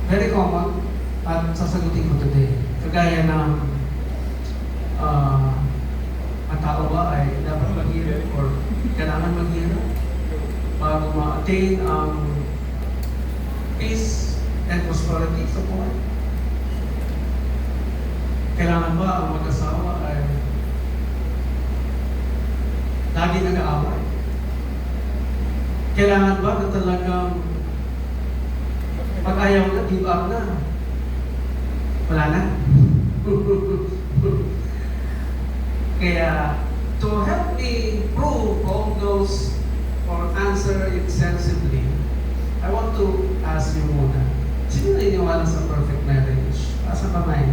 Very common at sasagutin ko today. Kagaya ng ang tao ba ay dapat maghirap or kailangan maghirap bago ma-attain ang peace and prosperity sa buhay? Kailangan ba ang mag-asawa ay lagi nag-aaway? Kailangan ba na talagang pag ayaw na, give up na? Wala na. Kaya, to help me prove all those or answer it sensibly, I want to ask you muna, sino naniniwala sa perfect marriage? Asa kamay?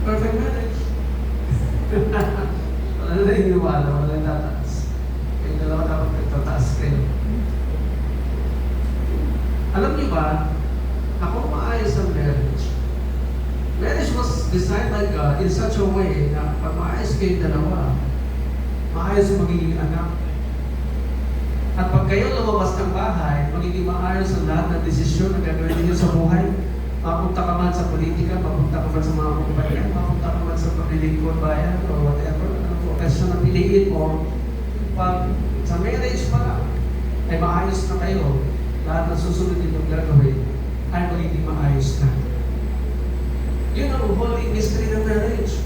Perfect marriage? Wala na naniniwala, wala na tataas. Kaya dalawa dapat nagtataas kayo. Alam niyo ba, ako maayos ang marriage. Marriage was designed by God in such a way na pag maayos kayong dalawa, maayos ang magiging anak. At pag kayo lumabas ng bahay, magiging maayos ang lahat ng desisyon na gagawin niyo sa buhay. Mapunta ka man sa politika, mapunta ka man sa mga kumpanya, mapunta ka man sa paglilingkod bayan, or whatever, ang profession na piliin mo, pag sa marriage pa lang, ay maayos na kayo. Lahat ng susunod ninyong gagawin ay magiging maayos na. Yun ang holy mystery ng marriage.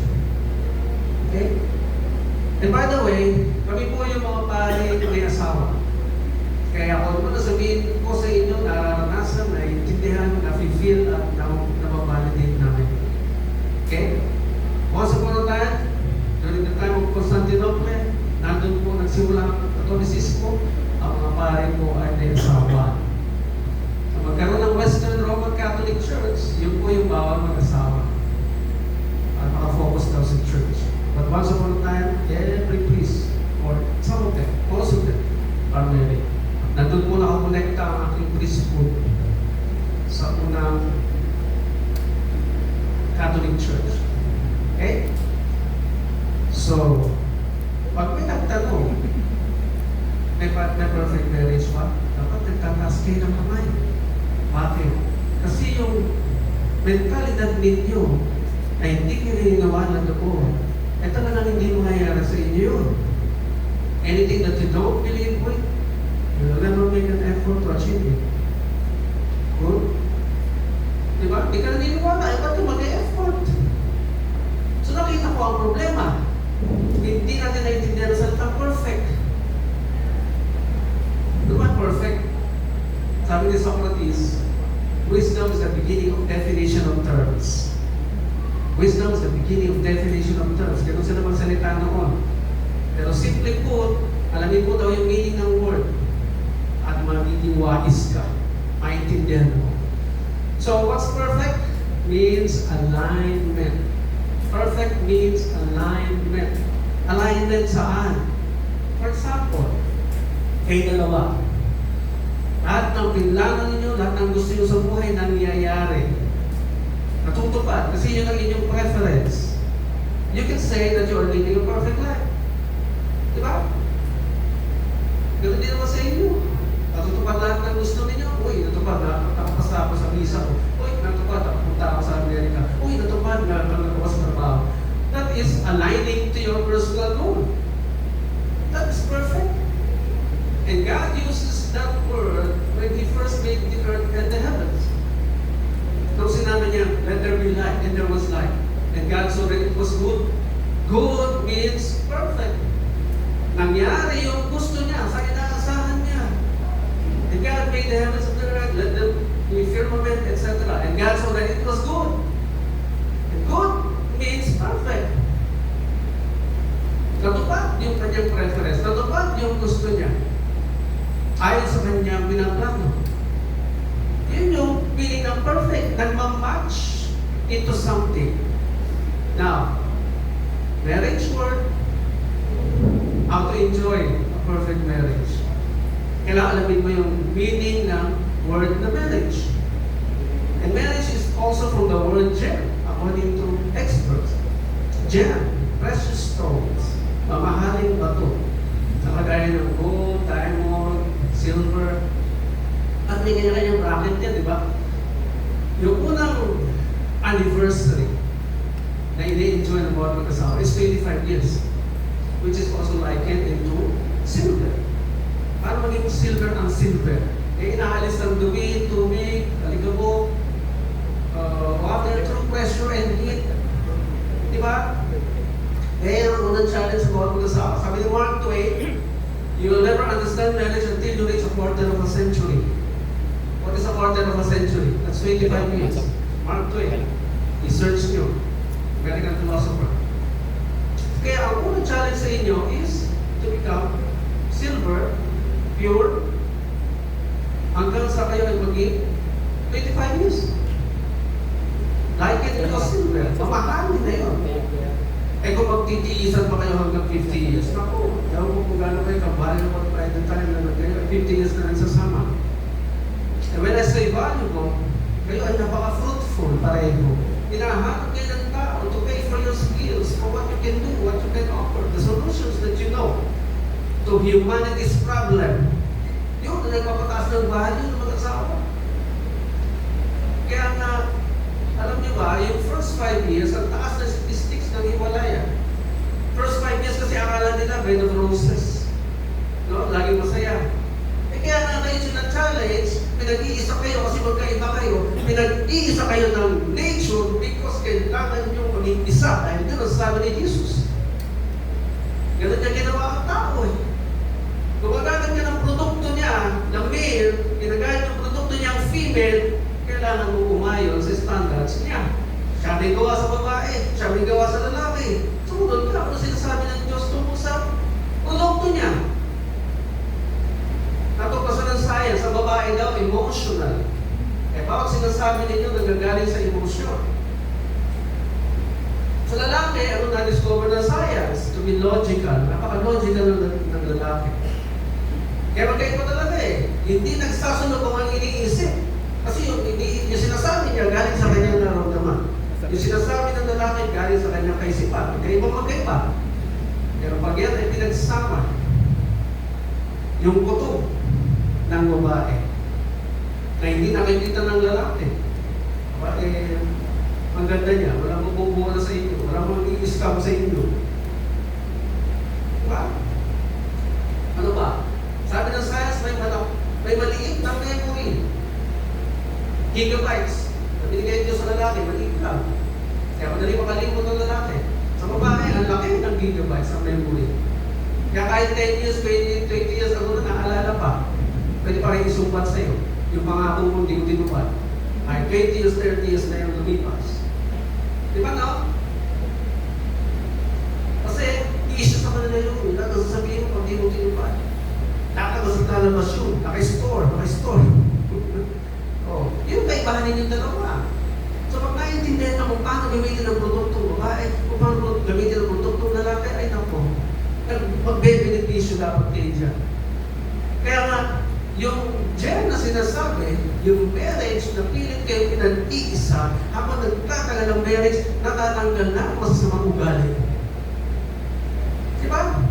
Okay? And by the way, kami po yung mga pare may asawa. Kaya kung ano sabihin ko sa inyo, nararanasan, naiintindihan, na-feel at nababalidate namin. Okay? Once upon a time, during the time of Constantinople, nandun po nagsimula ang Catholicismo, ang mga pare po ay may asawa. So magkaroon ng Western Roman Catholic Church, yun po yung bawal mag-asawa. At makafocus daw sa church. But once upon a time, every priest, or some of them, most of them, are married. Nandun po nakakonekta ang aking priesthood sa unang Catholic Church. Okay? So, pag may nagtanong, may perfect marriage ba? Dapat nagtataas kayo ng kamay. Bakit? Kasi yung mentalidad ninyo ay hindi kayo naniniwala doon. Eh talagang hindi mangyayari sa inyo yun. Anything that you don't believe with, you will never make an effort to achieve it. Good? Diba? Hindi ka naniniwala, eh ba't yung mag-e-effort? So nakita ko ang problema. Hindi natin naiintindihan ang salitang perfect. Diba perfect? Sabi ni Socrates, wisdom is the beginning of definition of terms. Wisdom is the beginning of definition of terms. Ganun sila magsalita noon. Pero simple put, alamin mo daw yung meaning ng word at magiging wais ka. Maintindihan mo. So, what's perfect? Means alignment. Perfect means alignment. Alignment saan? For example, kayo dalawa. Lahat ng pinlanan ninyo, lahat ng gusto nyo sa buhay nangyayari. Natutupad kasi yun ang inyong preference. You can say that you are living a perfect life. Diba? Ganun din naman sa inyo. Natutupad lahat ng gusto ninyo. Uy, natupad na nakapasa ako sa visa ko. Uy, natupad punta ako sa Amerika. Uy, natupad na ako sa trabaho. That is aligning to your personal goal. That is perfect. And God uses that word when He first made the earth and the heavens. Nung sinabi niya, let there be light, and there was light. And God saw that it was good. Good means perfect. Nangyari yung gusto niya sa inaasahan niya. And God made the heavens and the earth, let them be firmament, etc. And God saw that it was good. And good means perfect. Natupad yung kanyang preference. Natupad yung gusto niya. Ayon sa kanyang binaplano. Yun yung feeling ng perfect. Nagmamatch into something. Now, marriage word, how to enjoy a perfect marriage. Kailangan alamin mo yung meaning ng word na marriage. And marriage is also from the word gem, according to experts. Gem, precious stones, mamahaling bato. Sa kagaya ng gold, diamond, silver. At may kanya-kanyang bracket niya, di ba? Yung unang anniversary na ini-enjoy ng bawat mag-asawa is 25 years, which is also likened into silver. Paano maging silver ang silver? Eh, inaalis ng dumi, tubig, alikabok, water through pressure and heat. Di ba? Eh, ang unang challenge sa bawat mag-asawa. Sabi ni Mark Twain, you will never understand marriage until you reach a quarter of a century. What is a quarter of a century? That's 25 years. Mark Twain. I-search nyo. American philosopher. Kaya ang unang challenge sa inyo is to become silver, pure, hanggang sa kayo ay maging 25 years. Like it because silver. Mamahalin na yun. Eh kung magtitiisan pa kayo hanggang 50 years, naku, ewan ko kung gano'n kayo ka-valuable by the time na kayo 50 years na nagsasama. And when I say valuable, kayo ay napaka-fruitful pareho. Hinahanap kayo ng tao to pay for your skills, for what you can do, what you can offer, the solutions that you know to humanity's problem. Yun, na nagpapataas ng value ng mag-asawa. Kaya nga, alam niyo ba, yung first 5 years, ang taas na statistics ng hiwalayan. First 5 years kasi akala nila bed of roses. No? Laging masaya. Eh kaya nga kayo sina-challenge, pinag-iisa kayo kasi magkaiba kayo, pinag-iisa kayo ng nature because kailangan nyo maging isa. Dahil yun ang sabi ni Jesus. Ganun niya ginawa ang tao eh. Gumagamit niya ng produkto niya, ng male, ginagamit yung produkto niya ang female, kailangan mo umayon sa standards niya. Siya may gawa sa babae, siya may gawa sa lalaki. Sumunod ka, ano sinasabi ng Diyos tungkol sa produkto niya? Natuklasan ng science, sa babae daw, emotional. Eh, bawat sinasabi ninyo nagagaling sa emosyon. Sa lalaki, ano na-discover ng science? To be logical. Napaka-logical ng lalaki. Kaya magkaiba talaga eh. Hindi nagsasunod kung ang iniisip. Kasi yung sinasabi niya galing sa kanyang nararamdaman. Yung sinasabi ng lalaki galing sa kanyang kaisipan. Magkaiba. Pero pag yan ay pinagsama, yung kutob ng babae na hindi nakikita ng lalaki. Ang ganda niya, walang mabubuha sa inyo, walang mag-i-scam sa inyo. Diba? Ano ba? Sabi ng science, may maliit na memory. Gigabytes. Nabinigay Diyos sa lalaki, maliit lang. Kaya madali makalimot ng lalaki. Sa babae, ang laki ng gigabytes ng memory. Kaya kahit 10 years, 20 years ago na naalala pa, pwede pa rin isumpat sa'yo. Yung pangako mong di ko tinupad. Ay 20 years, 30 years na yung lumipas. Di ba no? Kasi, i-issue sa kanila yun. Lahat ang sasabihin mo pag di mo tinupad. Lahat ang lalabas yun. Naka-store. Oh, yun kaibahan ninyong dalawa. So pag naiintindihan na kung paano gamitin ang produktong babae, kung paano gamitin ang produktong lalaki, ay naku, magbe-benepisyo dapat kayo dyan. Kaya nga, yung gem na sinasabi, yung marriage na pilit kayo pinag-iisa, habang nagtatagal ang marriage, natatanggal na ang masasamang ugali. Diba?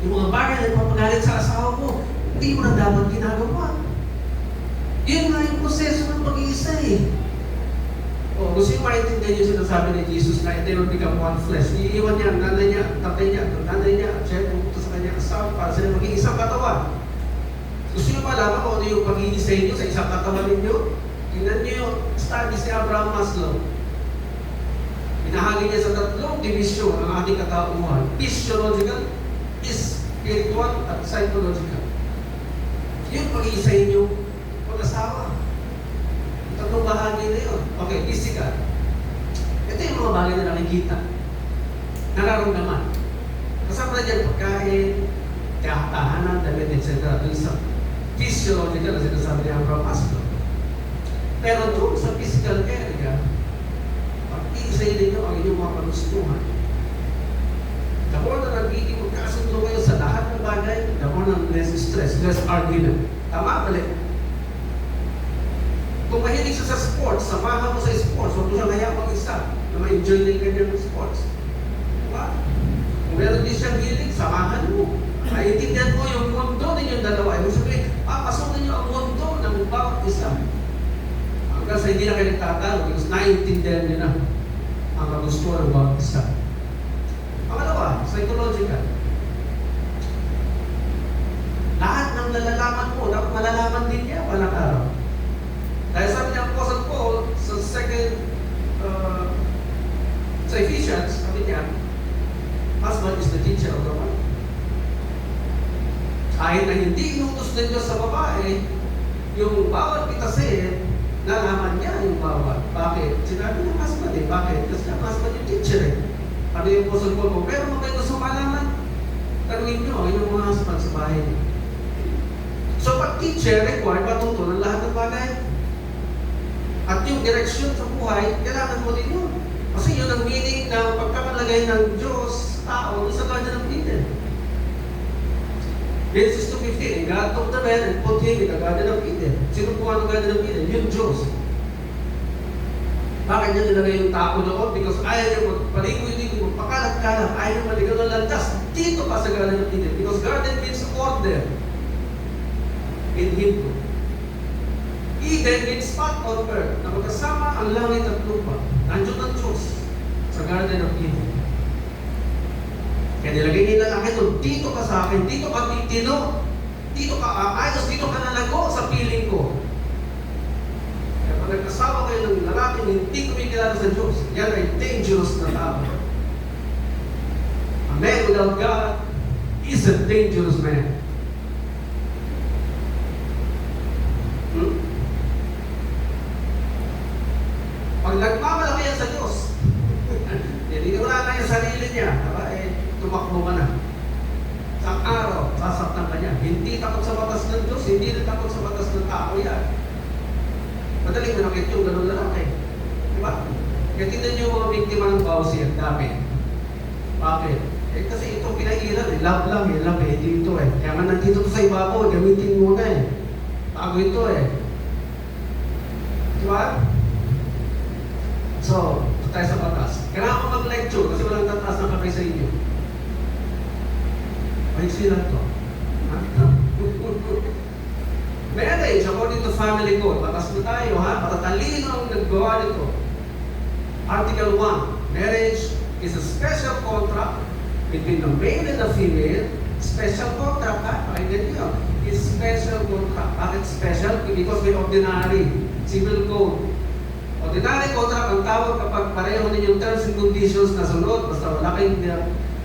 Yung mga bagay na nagpapagalit sa asawa mo, hindi mo na dapat ginagawa. Yun nga yung proseso ng pag-iisa eh. O, gusto yung maintindihan yung sinasabi ni Jesus na they will become one flesh. Iiwan niya ang nanay niya, tatay niya, siya pumunta sa kanyang asawa para sila maging isang katawan. Gusto nyo malaman kung ano yung pag-iisa niyo sa isang katawan ninyo? Tingnan niyo yung studies ni Abraham Maslow. Pinahagi niya sa tatlong division ang ating katauhan. Physiological, spiritual, at psychological. Yung pag-iisa niyo mag-asawa. Tatlong bahagi na yun. Okay, physical. Ito yung mga bagay na nakikita. Nararamdaman. Kasama na dyan pagkain, tahanan, damit, etc. Doon sa physiological na sinasabi niya ang Maslow. Pero doon sa physical area, pag-iisay ninyo ang inyong mga kagustuhan. The more na nagiging magkasundo kayo sa lahat ng bagay, the more na less stress, less argument. Tama, balik. Kung mahilig siya sa sports, samahan mo sa sports, huwag mo siya kaya mag-isa na ma-enjoy na yung kanyang sports. Diba? Kung meron din siyang hilig, samahan mo. Maintindihan mo yung mundo ninyong dalawa. Ibig sabihin, Hanggang sa hindi na kayo nagtatalo because naiintindihan nyo na ang kagustuhan ng bawat isa. Pangalawa, psychological. Lahat ng nalalaman mo, dapat malalaman din niya walang araw. Dahil sabi niya Apostle Paul sa sa Ephesians, sabi niya, husband is the teacher of the wife. Kahit na hindi inutos ng Diyos sa babae, yung bawat pitasin, nalaman niya yung bawat. Bakit? Sinabi ng husband eh. Bakit? Kasi ang husband yung teacher eh. Ano yung Apostle Paul mo? Pero mga gusto malaman, tanungin nyo, yung mga husband sa bahay niyo. So, pag teacher, required matuto ng lahat ng bagay. At yung direksyon sa buhay, kailangan mo din yun. Kasi yun ang meaning ng pagkakalagay ng Diyos sa tao sa Garden of Eden. Genesis 2:15, God took the man and put him in the Garden of Eden. Sino po ang Garden of Eden? Yung Diyos. Bakit niya nilagay yung tao doon? Because ayaw niya magpaligoy-ligoy, magpakalat-kalat, ayaw niya maligaw ng landas. Dito pa sa Garden of Eden. Because garden means order. In Hebrew. Eden means spot on earth, na magkasama ang langit at lupa. Nandiyon ang Diyos sa Garden of Eden. Kaya nilagay niya na lang ito, dito ka sa akin, dito ka titino, dito ka aayos, dito ka nalago sa piling ko. Kaya pag nagkasawa kayo ng lalaking hindi kumikilala sa Diyos, yan ay dangerous na tao. A man without God is a dangerous man. Pag nagmamalaki yan sa Diyos, hindi wala na yung sarili niya, tumakbo ka na. Sa araw, sasaktan ka niya. Hindi takot sa batas ng Diyos, hindi rin takot sa batas ng tao yan. Madaling manakit yung ganun lalaki. Diba? Kaya tingnan niyo yung mga biktima ng bawsi at dami. Bakit? Kasi itong pinairan, love lang love hindi ito Kaya nga nandito to sa ibabaw, gamitin mo na Bago ito Diba? So, tayo sa batas. Kailangan ko mag-lecture kasi walang tataas ng kamay sa inyo. Maiksi lang to. Marriage, according to family code, batas na tayo matatalino ang naggawa nito. Article 1, marriage is a special contract between the male and the female. Special contract, pakinggan niyo. It's special contract. Bakit special? Because may ordinary civil code. Ordinary contract ang tawag kapag pareho ninyong terms and conditions na sunod, basta wala kayong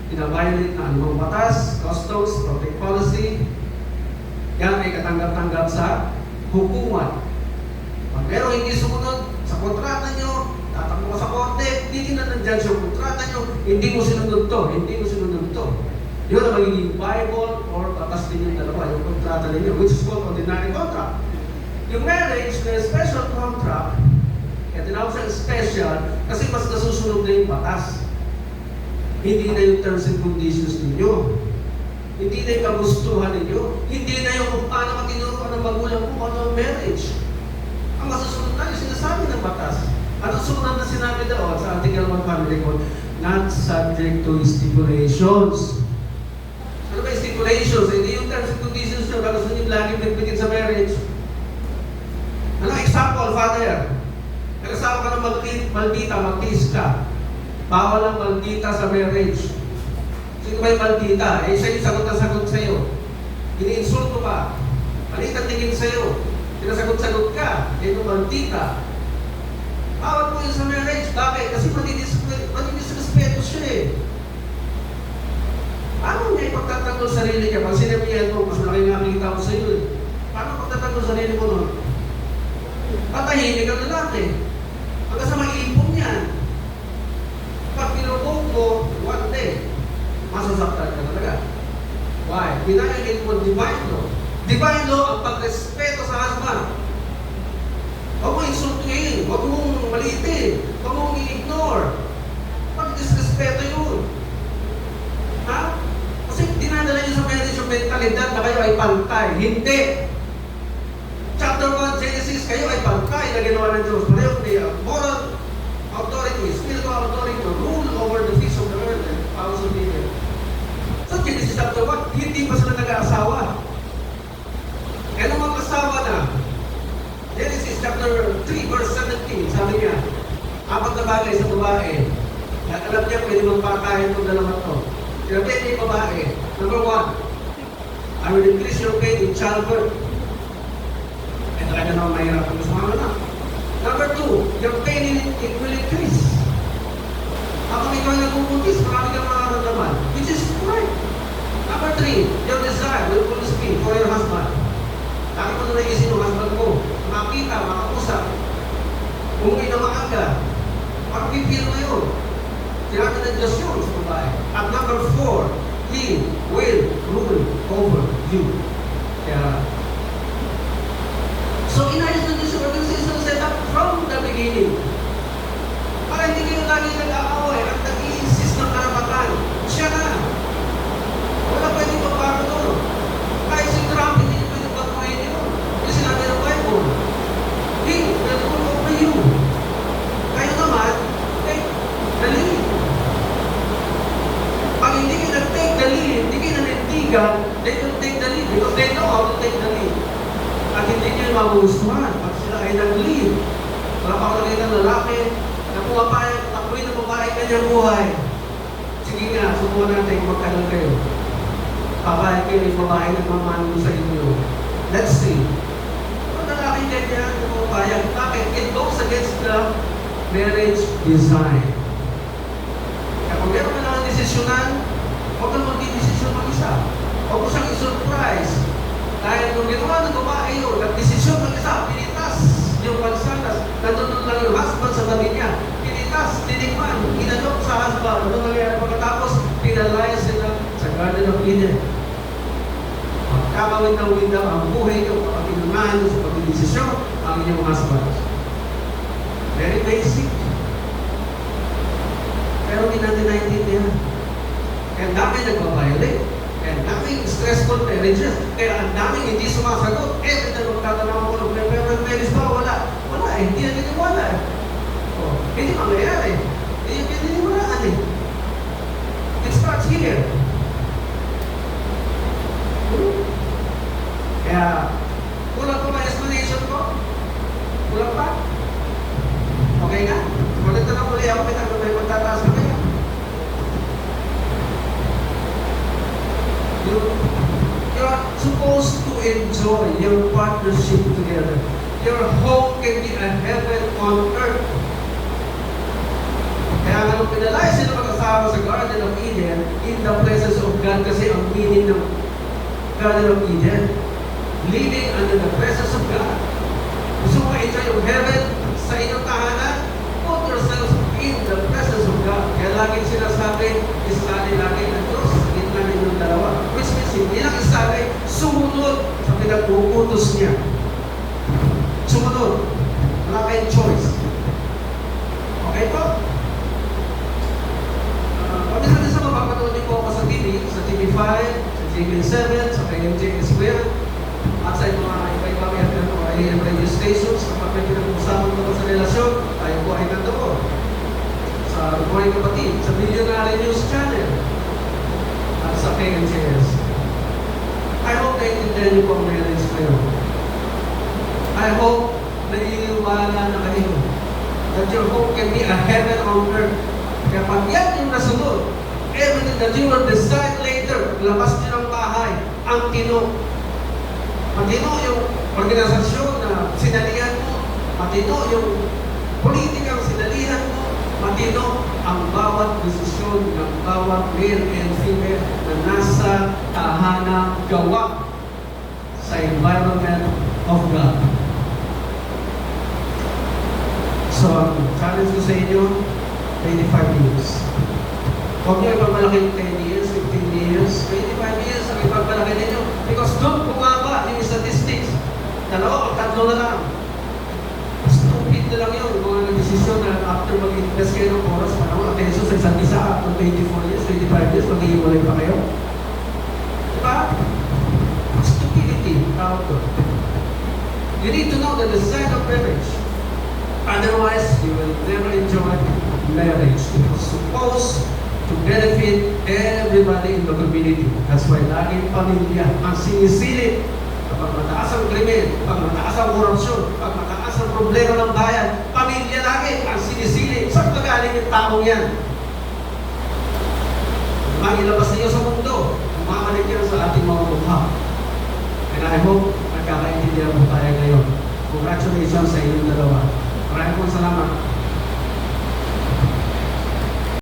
pinaviolate na anumang batas, customs, public policy, yan ay katanggap-tanggap sa hukuman. Pag meron hindi sumunod sa kontrata nyo, tatakbo ka sa korte, hindi na nandyan sa kontrata nyo, hindi mo sinunod to. Yun ang magiging Bible or batas din yung dalawa, yung kontrata ninyo, which is called ordinary contract. Yung marriage na special contract, kaya tinawag siyang special kasi mas nasusunod na yung batas. Hindi na yung terms and conditions ninyo. Hindi na yung kagustuhan ninyo. Hindi na yung kung paano matinuruan ng magulang mo ano ang marriage. Ang masusunod na yung sinasabi ng batas. Ano sumunod na sinabi doon sa Article 1 Family Code? Not subject to stipulations. Ano ba yung stipulations? Hindi yung terms and conditions nyo. Gusto nyo lagi bitbitin sa marriage. Ano example, father? Nag-asawa ka ng maldita, magtiis ka. Bawal ang maldita sa marriage. Sino ba yung maldita? Siya yung sagot na sagot sa'yo. Ini-insulto ka. Malit ang tingin sa'yo. Sinasagot-sagot ka. Ito maldita. Bawal mo yun sa marriage. Bakit? Kasi madidisrespeto siya Paano niya ipagtatanggol sarili niya? Pag sinabihan mo, mas malaki nakikita ko sa'yo Paano pagtatanggol sarili mo nun? Patahimik ang lalaki. Hanggang sa mag-iipon yan. Pag pinupong mo, one day, masasaktan ka talaga. Why? Pinahingin mo divine law. Divine law ang pagrespeto sa husband. Huwag mo insultuhin, huwag mong malitin, huwag mong i-ignore. Pag-disrespeto yun. Kasi dinadala nyo sa marriage yung mentalidad na kayo ay pantay. Hindi. Chapter 1, Genesis, kayo ay pantay na ginawa ng Diyos. Pareho niya, moral authority, spiritual authority, rule over the fish of the earth and powers of the air. Sa Genesis chapter 1, hindi pa sila nag-aasawa. Kaya nung mag-asawa na, Genesis chapter 3, verse 7, bagay sa babae. At alam niya, pwede magpakain itong dalawa to. Sinabi niya yung babae, number 1, I will increase your pain in childbirth. Eh, talaga naman mahirap ang sumama na. Number 2, your pain it will increase. Habang ikaw ay nagpupuntis, marami kang makaramdaman, which is right. Number 3, your desire will always be for your husband. Lagi mo na naisin yung husband mo, makita, makausap, umuwi na maaga, pag-pipil mo yun. Sinabi ng Diyos yun sa babae. At number 4, He will rule over you. Kaya, so inayos na Diyos yung organization set up from the beginning. Para hindi kayo lagi nag-aaway at nag-i-insist ng karapatan. Siya na. Wala pwede magbago doon. Kahit si Trump, hindi niyo pwede baguhin yun. Yung sinabi ng Bible, He will rule over you. Kayo naman, take the lead. Pag hindi kayo nag-take the lead, hindi kayo nanindigan, they will take the lead because they know how to take the lead. At hindi kayo magugustuhan pag sila ay nag-lead. Wala pa ako nakita ng lalaki na pumapayag, tapuin ng babae kanyang buhay. Sige nga, subukan natin kung magkagal kayo. Papayag kayo yung babae na mamano sa inyo. Let's see. Kung lalaki ganyan, pumapayag, bakit? It goes against the marriage design. Kaya kung meron ka lang desisyonan, huwag kang mag-desisyon mag-isa. Huwag mo siyang i-surprise. Dahil kung ginawa ng babae yun, nag-desisyon mag-isa, pinitas yung pansanas, nandun lang yung husband sa tabi niya. Pinitas, tinigman, inanok sa husband. Ano nangyari pagkatapos, pinalaya sila sa Garden of Eden. Magkakawin daw ang buhay niyo kapag inunahan niyo sa pagdidesisyon ang inyong husband. Very basic. Pero hindi natin naintindihan. Kaya ang daming nagbabiolate. Kaya ang daming stressful marriages. Kaya ang daming hindi sumasagot. Every time magtatanong ako ng preferred marriage ba? Wala. Wala eh. Hindi na niniwala eh. Oh, hindi mangyayari. Hindi niniwalaan eh. It starts here. Kaya, kulang pa ba explanation ko? Kulang pa? Okay na? Ulit na lang muli ako, may magtataas na kayo. You're supposed to enjoy your partnership together. Your home can be a heaven on earth. Kaya nga nung pinalaya sila mag-asawa sa Garden of Eden, in the presence of God, kasi ang meaning ng Garden of Eden, living under the presence of God. Gusto mo enjoy yung heaven sa inyong tahanan? Put yourselves in the presence of God. Kaya laging sinasabi, isali lagi ng Diyos sa gitna ninyong dalawa. Which means, hindi lang isali, sumunod sa pinag-uutos niya. Sumunod. Wala kayong choice. Okay po? Pagkakita sa mapapanood niyo po ako sa TV, sa TV5, sa TV7, sa KMJS ko yan, at sa mga iba-ibang AM radio stations, kapag may pinag-usapan ko sa relasyon, tayo po ay nandoon. Sa Buhay Kapatid, sa Millionaire News Channel, at sa KMJS. I hope naiintindihan niyo po ang marriage kayo. I hope naniniwala na kayo that your home can be a heaven on earth. Kaya pag yan yung nasunod, everything that you will decide later, labas niyo ng bahay, ang tino. Matino yung organisasyon na sinalihan mo, matino yung politikang sinalihan mo, matino ang bawat desisyon ng bawat male and female na nasa tahanang gawa sa environment of God. So, challenge ko sa inyo, 25 years. Huwag niyo ipagmalaki yung 10 years, 15 years, 25 years ang ipagmalaki ninyo. Because doon bumaba yung statistics. 2 o 3 na lang. Stupid na lang yun. Mga nag-desisyon na after mag-invest kayo ng oras, panahon, attention sa isang isa, after 24 years, 25 years, mag-iiwalay pa kayo. Diba? Stupidity. Tawag doon. You need to know the design of marriage. Otherwise, you will never enjoy marriage. It was supposed to benefit everybody in the community. That's why laging pamilya ang sinisilip. Kapag mataas ang krimen, pag mataas ang korupsyon, pag mataas ang problema ng bayan, pamilya lagi ang sinisilip. Saan yung taong yan. Diba? Ilabas niyo sa mundo. Umamalik yan sa ating mga mukha. And I hope nagkakaintindihan po tayo ngayon. Congratulations sa inyong dalawa. Maraming pong salamat.